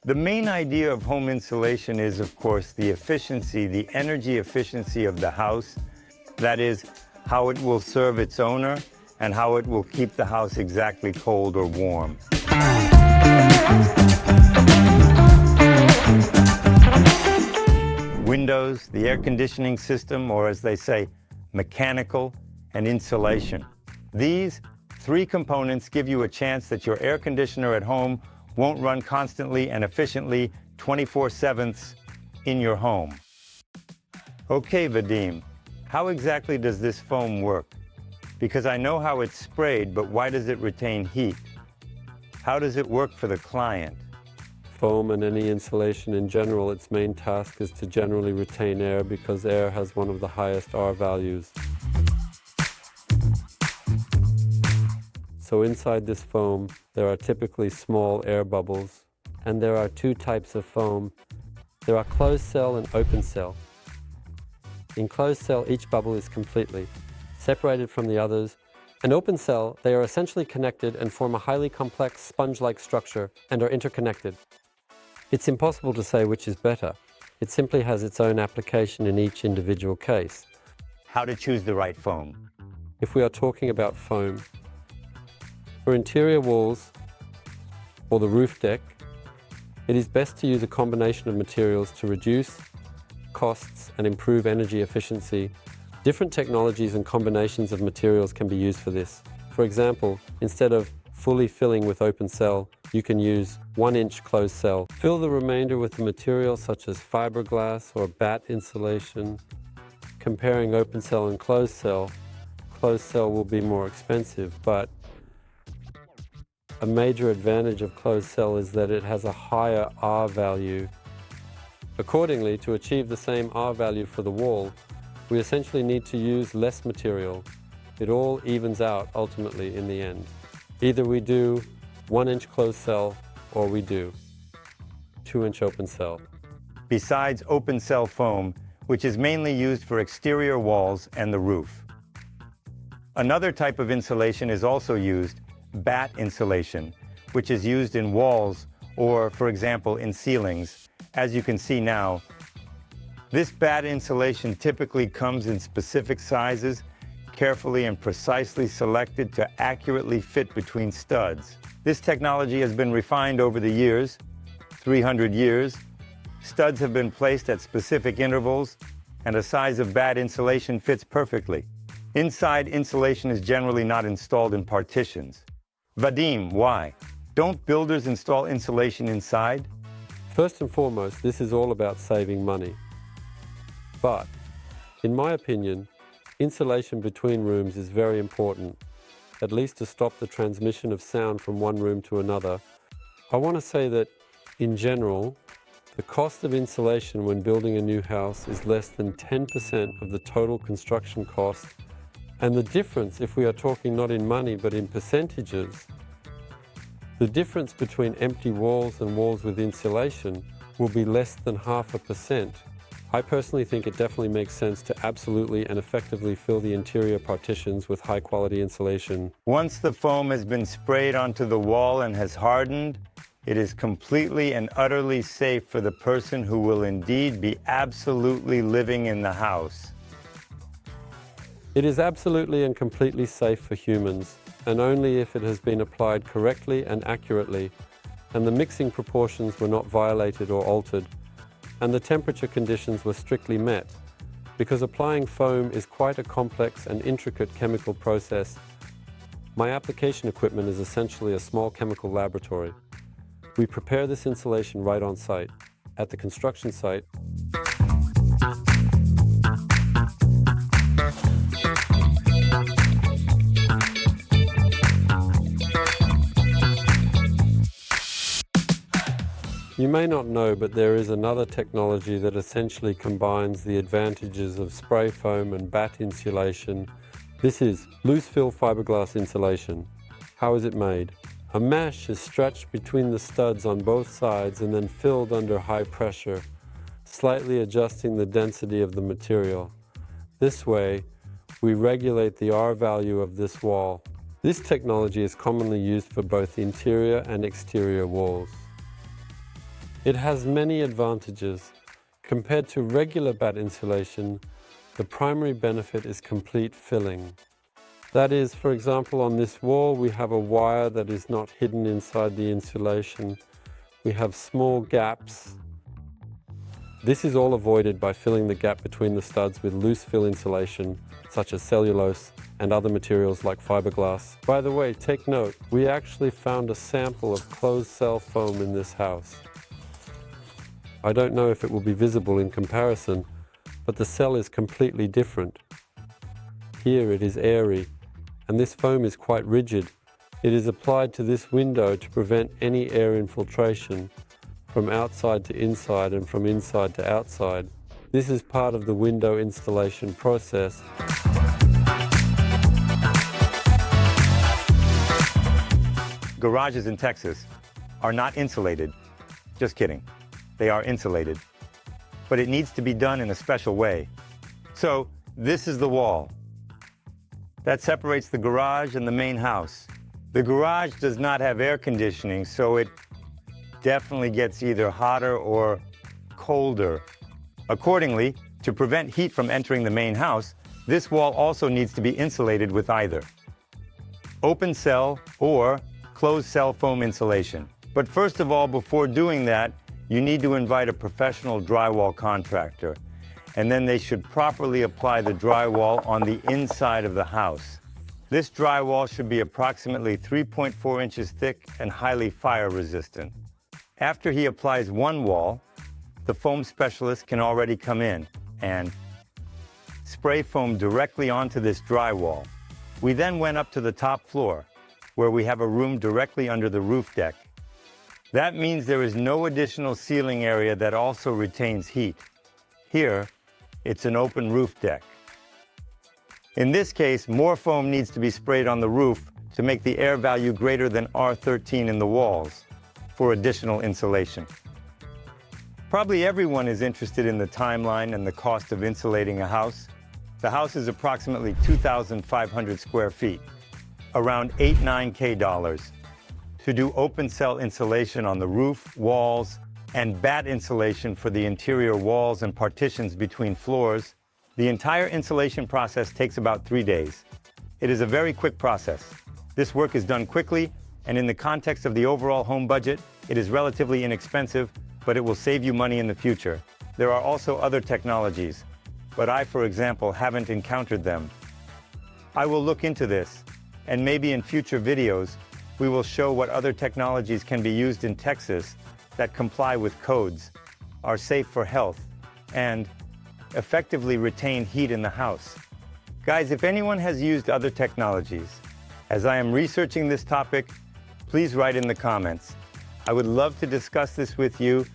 The main idea of home insulation is, of course, the efficiency, the energy efficiency of the house. That is, how it will serve its owner and how it will keep the house exactly cold or warm. Windows, the air conditioning system, or as they say, mechanical, and insulation. These three components give you a chance that your air conditioner at home won't run constantly and efficiently 24/7 in your home. Okay, Vadim, how exactly does this foam work? Because I know how it's sprayed, but why does it retain heat? How does it work for the client? Foam and any insulation in general, its main task is to generally retain air because air has one of the highest R values. So inside this foam, there are typically small air bubbles, and there are two types of foam. There are closed cell and open cell. In closed cell, each bubble is completely separated from the others. In open cell, they are essentially connected and form a highly complex sponge-like structure and are interconnected. It's impossible to say which is better. It simply has its own application in each individual case. How to choose the right foam? If we are talking about foam, for interior walls or the roof deck, it is best to use a combination of materials to reduce costs and improve energy efficiency. Different technologies and combinations of materials can be used for this. For example, instead of fully filling with open cell, you can use 1-inch closed cell. Fill the remainder with materials such as fiberglass or batt insulation. Comparing open cell and closed cell will be more expensive, but a major advantage of closed cell is that it has a higher R value. Accordingly, to achieve the same R value for the wall, we essentially need to use less material. It all evens out ultimately in the end. Either we do 1-inch closed cell or we do 2-inch open cell. Besides open cell foam, which is mainly used for exterior walls and the roof. Another type of insulation is also used, batt insulation, which is used in walls or, for example, in ceilings, as you can see now. This batt insulation typically comes in specific sizes, carefully and precisely selected to accurately fit between studs. This technology has been refined over the years, 300 years. Studs have been placed at specific intervals, and a size of batt insulation fits perfectly. Inside, insulation is generally not installed in partitions. Vadim, why? Don't builders install insulation inside? First and foremost, this is all about saving money. But, in my opinion, insulation between rooms is very important, at least to stop the transmission of sound from one room to another. I want to say that, in general, the cost of insulation when building a new house is less than 10% of the total construction cost. And the difference, if we are talking not in money but in percentages, the difference between empty walls and walls with insulation will be less than 0.5%. I personally think it definitely makes sense to absolutely and effectively fill the interior partitions with high-quality insulation. Once the foam has been sprayed onto the wall and has hardened, it is completely and utterly safe for the person who will indeed be absolutely living in the house. It is absolutely and completely safe for humans, and only if it has been applied correctly and accurately, and the mixing proportions were not violated or altered, and the temperature conditions were strictly met, because applying foam is quite a complex and intricate chemical process. My application equipment is essentially a small chemical laboratory. We prepare this insulation right on site, at the construction site. You may not know, but there is another technology that essentially combines the advantages of spray foam and batt insulation. This is loose-fill fiberglass insulation. How is it made? A mesh is stretched between the studs on both sides and then filled under high pressure, slightly adjusting the density of the material. This way, we regulate the R value of this wall. This technology is commonly used for both interior and exterior walls. It has many advantages. Compared to regular batt insulation, the primary benefit is complete filling. That is, for example, on this wall we have a wire that is not hidden inside the insulation. We have small gaps. This is all avoided by filling the gap between the studs with loose fill insulation, such as cellulose and other materials like fiberglass. By the way, take note, we actually found a sample of closed cell foam in this house. I don't know if it will be visible in comparison, but the cell is completely different. Here it is airy, and this foam is quite rigid. It is applied to this window to prevent any air infiltration from outside to inside and from inside to outside. This is part of the window installation process. Garages in Texas are not insulated. Just kidding. They are insulated. But it needs to be done in a special way. So this is the wall that separates the garage and the main house. The garage does not have air conditioning, so it definitely gets either hotter or colder. Accordingly, to prevent heat from entering the main house, this wall also needs to be insulated with either open cell or closed cell foam insulation. But first of all, before doing that, you need to invite a professional drywall contractor, and then they should properly apply the drywall on the inside of the house. This drywall should be approximately 3.4 inches thick and highly fire resistant. After he applies one wall, the foam specialist can already come in and spray foam directly onto this drywall. We then went up to the top floor, where we have a room directly under the roof deck. That means there is no additional ceiling area that also retains heat. Here, it's an open roof deck. In this case, more foam needs to be sprayed on the roof to make the air value greater than R13 in the walls for additional insulation. Probably everyone is interested in the timeline and the cost of insulating a house. The house is approximately 2,500 square feet, around $8–9K. To do open cell insulation on the roof, walls, and batt insulation for the interior walls and partitions between floors, the entire insulation process takes about 3 days. It is a very quick process. This work is done quickly, and in the context of the overall home budget, it is relatively inexpensive, but it will save you money in the future. There are also other technologies, but I, for example, haven't encountered them. I will look into this, and maybe in future videos, we will show what other technologies can be used in Texas that comply with codes, are safe for health, and effectively retain heat in the house. Guys, if anyone has used other technologies, as I am researching this topic, please write in the comments. I would love to discuss this with you